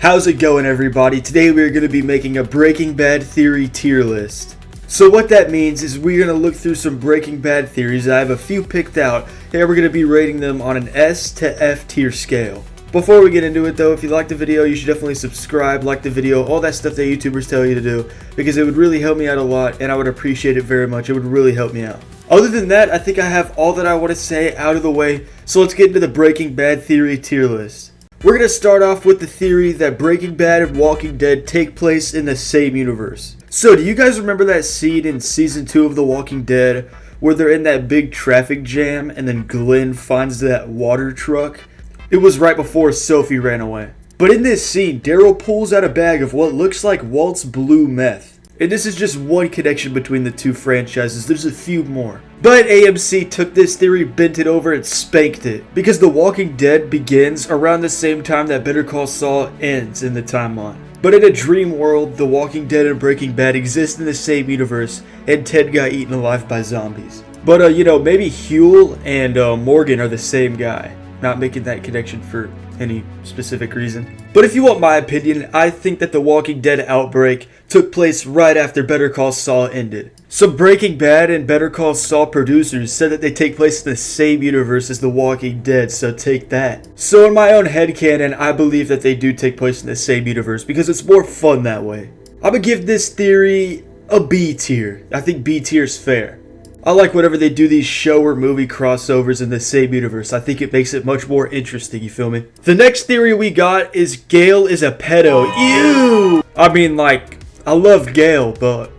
How's it going, everybody? Today we're going to be making a Breaking Bad theory tier list. So what that means is we're going to look through some Breaking Bad theories. I have a few picked out, and we're going to be rating them on an S to F tier scale. Before we get into it though, if you liked the video, you should definitely subscribe, like the video, all that stuff that YouTubers tell you to do, because it would really help me out a lot, and I would appreciate it very much. It would really help me out. Other than that, I think I have all that I want to say out of the way, so let's get into the Breaking Bad theory tier list. We're going to start off with the theory that Breaking Bad and Walking Dead take place in the same universe. So, do you guys remember that scene in Season 2 of The Walking Dead where they're in that big traffic jam and then Glenn finds that water truck? It was right before Sophie ran away. But in this scene, Daryl pulls out a bag of what looks like Walt's blue meth. And this is just one connection between the two franchises, there's a few more. But AMC took this theory, bent it over, and spanked it. Because The Walking Dead begins around the same time that Better Call Saul ends in the timeline. But in a dream world, The Walking Dead and Breaking Bad exist in the same universe, and Ted got eaten alive by zombies. But, maybe Huell and Morgan are the same guy. Not making that connection for any specific reason. But if you want my opinion, I think that The Walking Dead outbreak took place right after Better Call Saul ended. Some Breaking Bad and Better Call Saul producers said that they take place in the same universe as The Walking Dead, so take that. So in my own headcanon, I believe that they do take place in the same universe because it's more fun that way. I'm gonna give this theory a B tier. I think B tier is fair. I like whenever they do these show or movie crossovers in the same universe. I think it makes it much more interesting, you feel me? The next theory we got is Gale is a pedo. Ew! I mean, I love Gale, but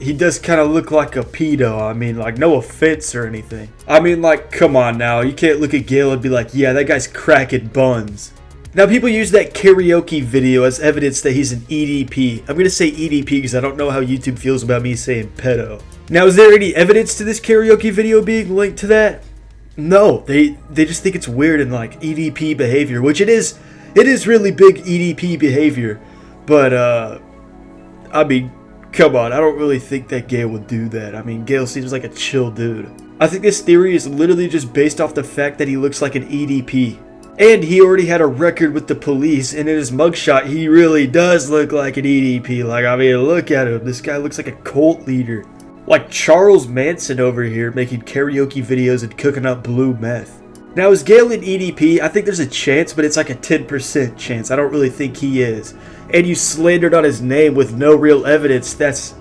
he does kind of look like a pedo. I mean, no offense or anything. I mean, come on now. You can't look at Gale and be like, yeah, that guy's cracking buns. Now, people use that karaoke video as evidence that he's an EDP. I'm going to say EDP because I don't know how YouTube feels about me saying pedo. Now, is there any evidence to this karaoke video being linked to that? No, they just think it's weird and EDP behavior, which it is really big EDP behavior. But, I mean, come on, I don't really think that Gale would do that. I mean, Gale seems like a chill dude. I think this theory is literally just based off the fact that he looks like an EDP. And he already had a record with the police, and in his mugshot, he really does look like an EDP. I mean, look at him. This guy looks like a cult leader. Like Charles Manson over here making karaoke videos and cooking up blue meth. Now, is Gale an EDP? I think there's a chance, but it's like a 10% chance. I don't really think he is. And you slandered on his name with no real evidence. That's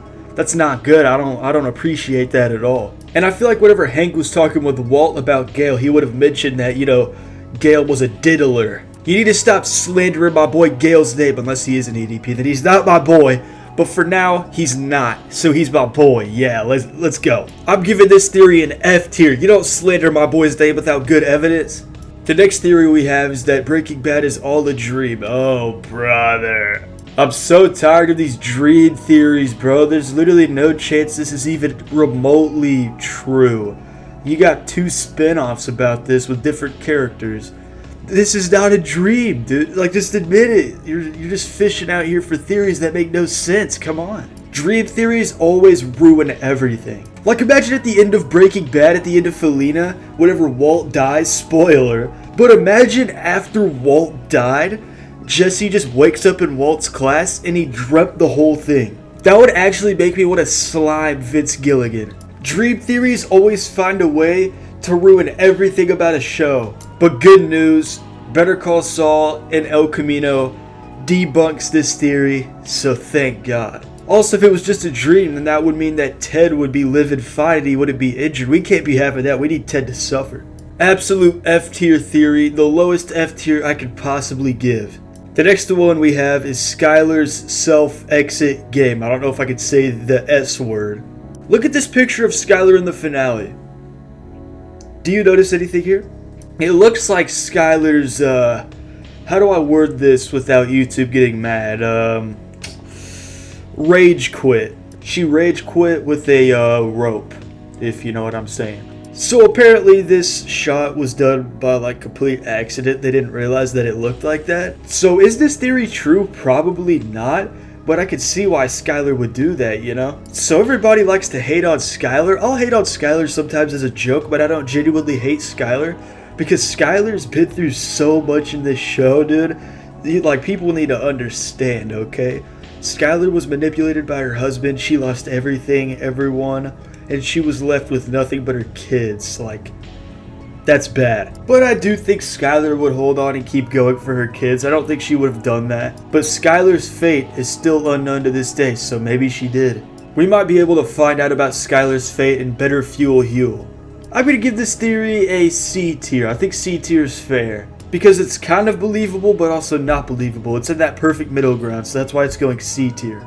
not good. I don't appreciate that at all. And I feel like whenever Hank was talking with Walt about Gale, he would have mentioned that, Gale was a diddler. You need to stop slandering my boy Gale's name unless he is an EDP. Then he's not my boy. But for now, he's not. So he's my boy. Yeah, let's go. I'm giving this theory an F tier. You don't slander my boy's name without good evidence. The next theory we have is that Breaking Bad is all a dream. Oh, brother. I'm so tired of these dream theories, bro. There's literally no chance this is even remotely true. You got 2 spin-offs about this with different characters. This is not a dream, dude. Just admit it. You're just fishing out here for theories that make no sense. Come on. Dream theories always ruin everything. Imagine at the end of Breaking Bad, at the end of Felina, whenever Walt dies, spoiler. But imagine after Walt died, Jesse just wakes up in Walt's class and he dreamt the whole thing. That would actually make me want to slime Vince Gilligan. Dream theories always find a way to ruin everything about a show. But good news, Better Call Saul and El Camino debunks this theory, so thank God. Also, if it was just a dream, then that would mean that Ted would be living fine and he wouldn't be injured. We can't be having that. We need Ted to suffer. Absolute F tier theory, the lowest F tier I could possibly give. The next one we have is Skyler's self-exit game. I don't know if I could say the S word. Look at this picture of Skyler in the finale. Do you notice anything here? It looks like Skyler's, how do I word this without YouTube getting mad? Rage quit. She rage quit with a rope, if you know what I'm saying. So apparently this shot was done by complete accident. They didn't realize that it looked like that. So is this theory true? Probably not. But I could see why Skyler would do that, So everybody likes to hate on Skyler. I'll hate on Skyler sometimes as a joke, but I don't genuinely hate Skyler. Because Skyler's been through so much in this show, dude. Like, people need to understand, okay? Skyler was manipulated by her husband. She lost everything, everyone, and she was left with nothing but her kids. Like, that's bad. But I do think Skyler would hold on and keep going for her kids. I don't think she would have done that. But Skyler's fate is still unknown to this day, so maybe she did. We might be able to find out about Skyler's fate in Better Fuel Huel. I'm going to give this theory a C tier. I think C tier is fair. Because it's kind of believable, but also not believable. It's in that perfect middle ground, so that's why it's going C tier.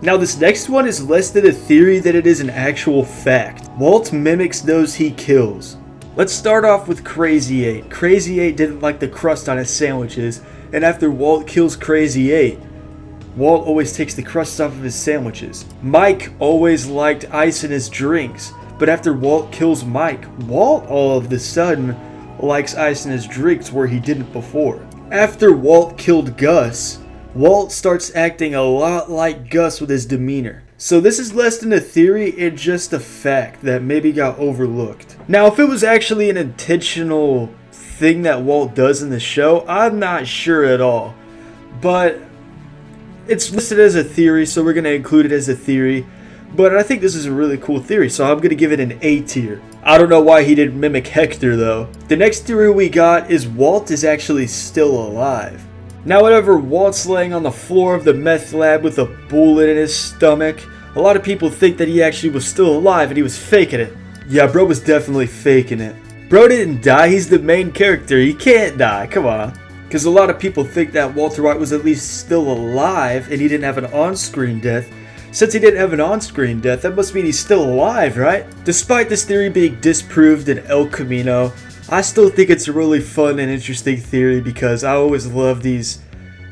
Now this next one is less than a theory than it is an actual fact. Walt mimics those he kills. Let's start off with Crazy 8. Crazy 8 didn't like the crust on his sandwiches, and after Walt kills Crazy 8, Walt always takes the crust off of his sandwiches. Mike always liked ice in his drinks, but after Walt kills Mike, Walt all of a sudden likes ice in his drinks where he didn't before. After Walt killed Gus, Walt starts acting a lot like Gus with his demeanor. So this is less than a theory and just a fact that maybe got overlooked. Now if it was actually an intentional thing that Walt does in the show, I'm not sure at all. But it's listed as a theory, so we're going to include it as a theory. But I think this is a really cool theory, so I'm going to give it an A tier. I don't know why he didn't mimic Hector though. The next theory we got is Walt is actually still alive. Now whenever Walt's laying on the floor of the meth lab with a bullet in his stomach, a lot of people think that he actually was still alive and he was faking it. Yeah, bro was definitely faking it. Bro didn't die, he's the main character, he can't die, come on. Because a lot of people think that Walter White was at least still alive and he didn't have an on-screen death. Since he didn't have an on-screen death, that must mean he's still alive, right? Despite this theory being disproved in El Camino, I still think it's a really fun and interesting theory because I always love these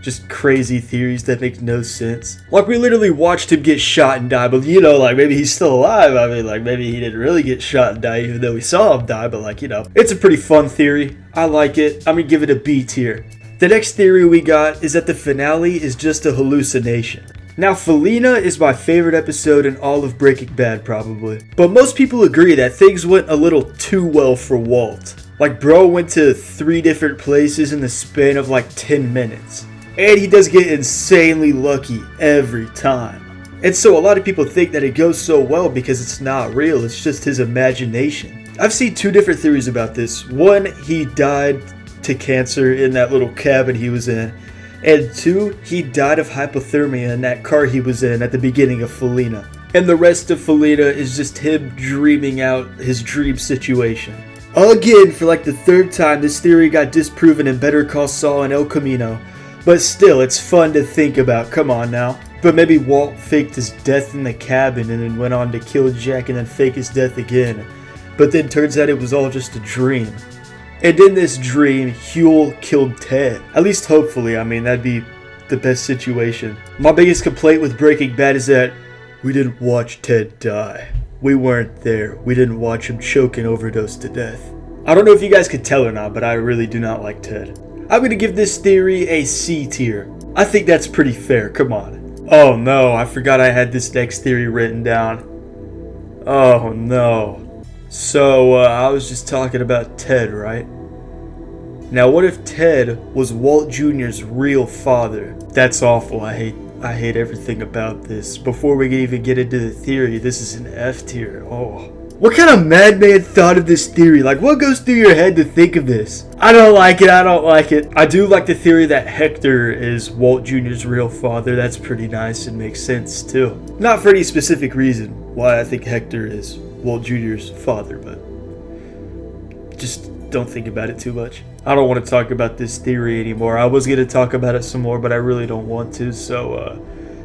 just crazy theories that make no sense. Like, we literally watched him get shot and die, but you know, like, maybe he's still alive. I mean, like, maybe he didn't really get shot and die even though we saw him die, but like, you know, it's a pretty fun theory. I like it. I'm gonna give it a B tier. The next theory we got is that the finale is just a hallucination. Now, Felina is my favorite episode in all of Breaking Bad, probably. But most people agree that things went a little too well for Walt. Like, bro went to 3 different places in the span of like 10 minutes. And he does get insanely lucky every time. And so a lot of people think that it goes so well because it's not real, it's just his imagination. I've seen 2 different theories about this. One, he died to cancer in that little cabin he was in. And 2, he died of hypothermia in that car he was in at the beginning of Felina. And the rest of Felina is just him dreaming out his dream situation. Again, for like the 3rd time, this theory got disproven in Better Call Saul and El Camino. But still, it's fun to think about, come on now. But maybe Walt faked his death in the cabin and then went on to kill Jack and then fake his death again. But then turns out it was all just a dream. And in this dream, Huel killed Ted. At least hopefully, I mean, that'd be the best situation. My biggest complaint with Breaking Bad is that we didn't watch Ted die. We weren't there. We didn't watch him choke and overdose to death. I don't know if you guys could tell or not, but I really do not like Ted. I'm going to give this theory a C tier. I think that's pretty fair, come on. Oh no, I forgot I had this next theory written down. Oh no. So, I was just talking about Ted, right? Now, what if Ted was Walt Jr.'s real father? That's awful. I hate everything about this. Before we can even get into the theory, this is an F tier. Oh. What kind of madman thought of this theory? Like, what goes through your head to think of this? I don't like it. I don't like it. I do like the theory that Hector is Walt Jr.'s real father. That's pretty nice and makes sense, too. Not for any specific reason why I think Hector is Walt Jr.'s father, but just don't think about it too much. I don't want to talk about this theory anymore. I was going to talk about it some more, but I really don't want to, so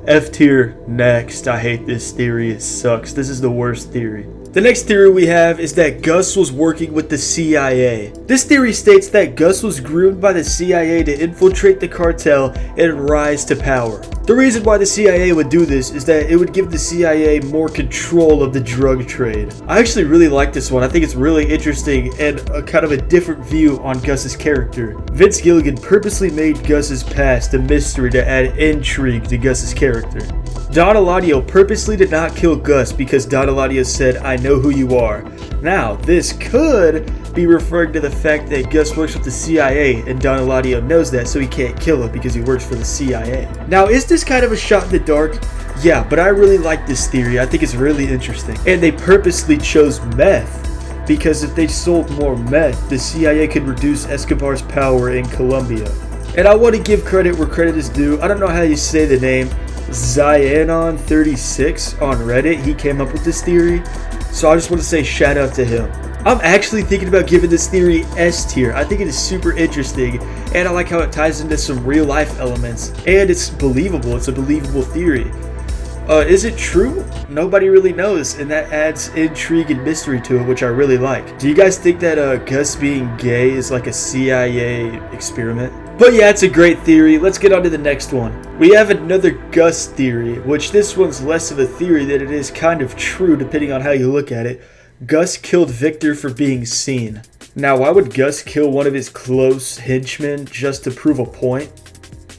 F tier next. I hate this theory. It sucks. This is the worst theory. The next theory we have is that Gus was working with the CIA. This theory states that Gus was groomed by the CIA to infiltrate the cartel and rise to power. The reason why the CIA would do this is that it would give the CIA more control of the drug trade. I actually really like this one. I think it's really interesting and a kind of a different view on Gus's character. Vince Gilligan purposely made Gus's past a mystery to add intrigue to Gus's character. Don Eladio purposely did not kill Gus because Don Eladio said, "I know who you are." Now, this could must be referring to the fact that Gus works with the CIA, and Don Eladio knows that, so he can't kill him because he works for the CIA. Now, is this kind of a shot in the dark? Yeah, but I really like this theory. I think it's really interesting. And they purposely chose meth, because if they sold more meth, the CIA could reduce Escobar's power in Colombia. And I want to give credit where credit is due. I don't know how you say the name. Zyanon36 on Reddit, he came up with this theory. So I just want to say shout out to him. I'm actually thinking about giving this theory S tier. I think it is super interesting, and I like how it ties into some real life elements. And it's believable. It's a believable theory. Is it true? Nobody really knows, and that adds intrigue and mystery to it, which I really like. Do you guys think that Gus being gay is like a CIA experiment? But yeah, it's a great theory. Let's get on to the next one. We have another Gus theory, which this one's less of a theory than it is kind of true depending on how you look at it. Gus killed Victor for being seen. Now, why would Gus kill one of his close henchmen just to prove a point?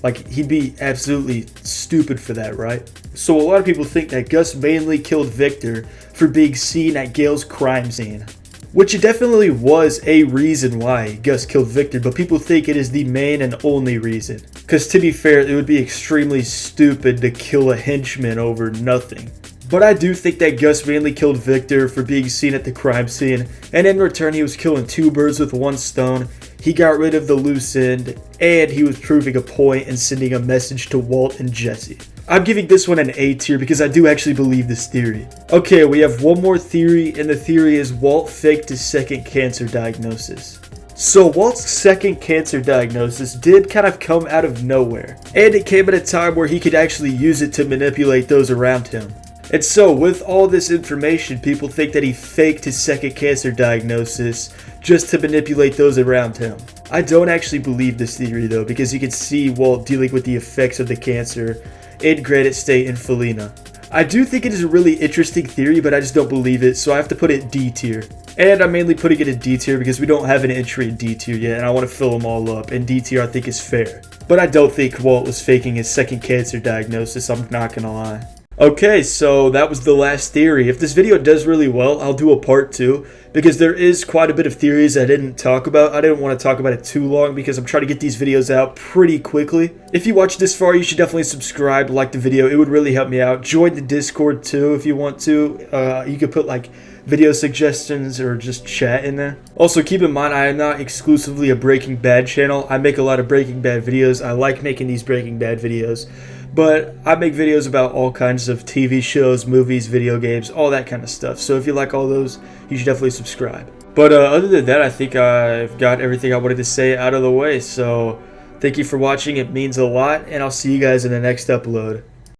Like, he'd be absolutely stupid for that, right? So a lot of people think that Gus mainly killed Victor for being seen at Gale's crime scene. Which it definitely was a reason why Gus killed Victor, but people think it is the main and only reason. Because to be fair, it would be extremely stupid to kill a henchman over nothing. But I do think that Gus mainly killed Victor for being seen at the crime scene, and in return he was killing two birds with one stone. He got rid of the loose end, and he was proving a point and sending a message to Walt and Jesse. I'm giving this one an A tier because I do actually believe this theory. Okay, we have one more theory, and the theory is Walt faked his second cancer diagnosis. So Walt's second cancer diagnosis did kind of come out of nowhere, and it came at a time where he could actually use it to manipulate those around him. And so with all this information, people think that he faked his second cancer diagnosis just to manipulate those around him. I don't actually believe this theory though, because you can see Walt dealing with the effects of the cancer in Granite State and Felina. I do think it is a really interesting theory, but I just don't believe it, so I have to put it D tier. And I'm mainly putting it in D tier because we don't have an entry in D tier yet, and I want to fill them all up, and D tier I think is fair. But I don't think Walt was faking his second cancer diagnosis, I'm not gonna lie. Okay, so that was the last theory. If this video does really well, I'll do a part 2, because there is quite a bit of theories I didn't talk about. I didn't want to talk about it too long because I'm trying to get these videos out pretty quickly. If you watched this far, you should definitely subscribe, like the video. It would really help me out. Join the Discord too if you want to. You could put like video suggestions or just chat in there. Also, keep in mind, I am not exclusively a Breaking Bad channel. I make a lot of Breaking Bad videos. I like making these Breaking Bad videos. But I make videos about all kinds of TV shows, movies, video games, all that kind of stuff. So if you like all those, you should definitely subscribe. But other than that, I think I've got everything I wanted to say out of the way. So thank you for watching. It means a lot. And I'll see you guys in the next upload.